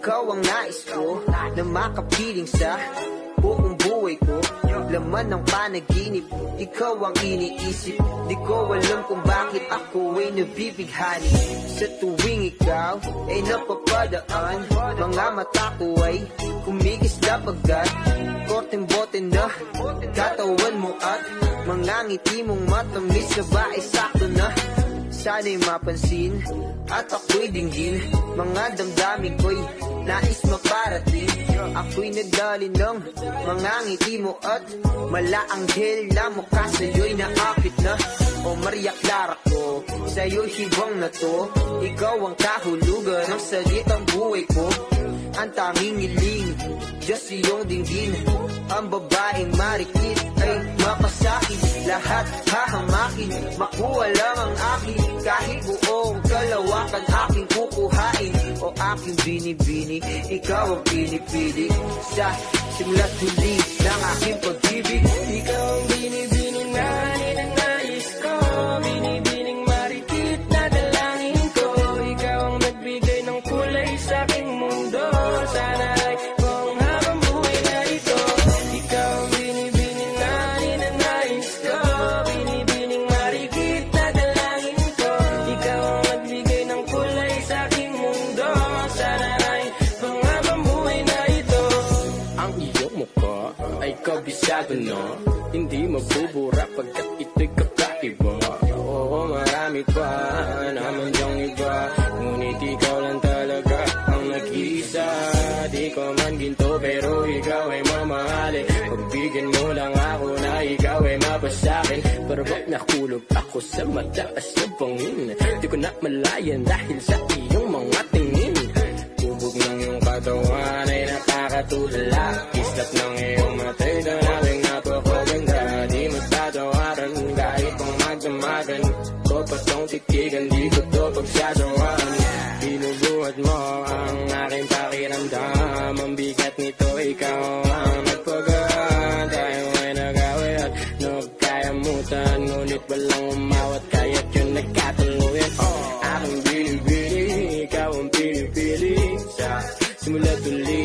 ikaw ang nais ko na makapiling sa buong buhay ko. Laman ng panaginip, ikaw ang iniisip. Di ko alam kung bakit ako ay nabibighani. Sa tuwing ikaw ay napapadaan, mga mata ko ay kumigis na pagkat korteng-bote na katawan mo at mga ngiti mong matamis na ba ay sakto na. Sana'y mapansin at ako'y dinggin, mga damdamin ko'y nais maparating. Ako'y nagdalin ng mga ngiti mo at malaanghel na mukha sa'yo'y naapit na. O Maria Clara ko, sa'yo'y hibang na to. Ikaw ang kahulugan ng salitang buhay ko. Ang tanging iling, Diyos iyong dinggin. Ang babaeng marikit ay mapasakit. Lahat hahamakin, makuha lang ang akin. Kahit buong kalawakan aking kukuhain. O aking binibini, ikaw ang pinipili. Sa simula't huli ng aking pag-ibig. Ikaw ang binibini na ninanais ko. Binibining marikit na dalangin ko. Ikaw ang nagbigay ng kulay sa aking mundo. Sana ay kung habang buhay na ito. Ikaw ang binibini na ninanais ko. Binibining marikit na dalangin ko. Ikaw ang nagbigay ng kulay sa aking mundo. Sana ay kung habang buhay na ito. Ang iyong mukha ay kabisado na, hindi mabubura pagkat ito'y kakaiba. Oo, marami pa naman diyang iba, ngunit ikaw lang talaga ang nag-iisa. Di ko man ginto pero ikaw ay mamahalin. Pagbigyan mo lang ako na ikaw ay mapasakin. Pero ba't nakulog ako sa mataas na bangin? Di ko na malayan dahil sa iyong mga tingin. Tubog ng iyong katawan ay nakakatulala. Kislap ng iyong matay na namin napakaganda. Di matatawaran kahit pang magdamagan ko pa tong titigan, di ko to pagsasawaan. Binubuhat mo ang aking pakiramdam. Ang bigat nito, ikaw ang nagpagaan. Tayo ay nag-away at nagkayamutan, ngunit walang umawat kaya't yun nagkatuluyan. Aking binibili, ikaw ang pinipili. Sa simula't uli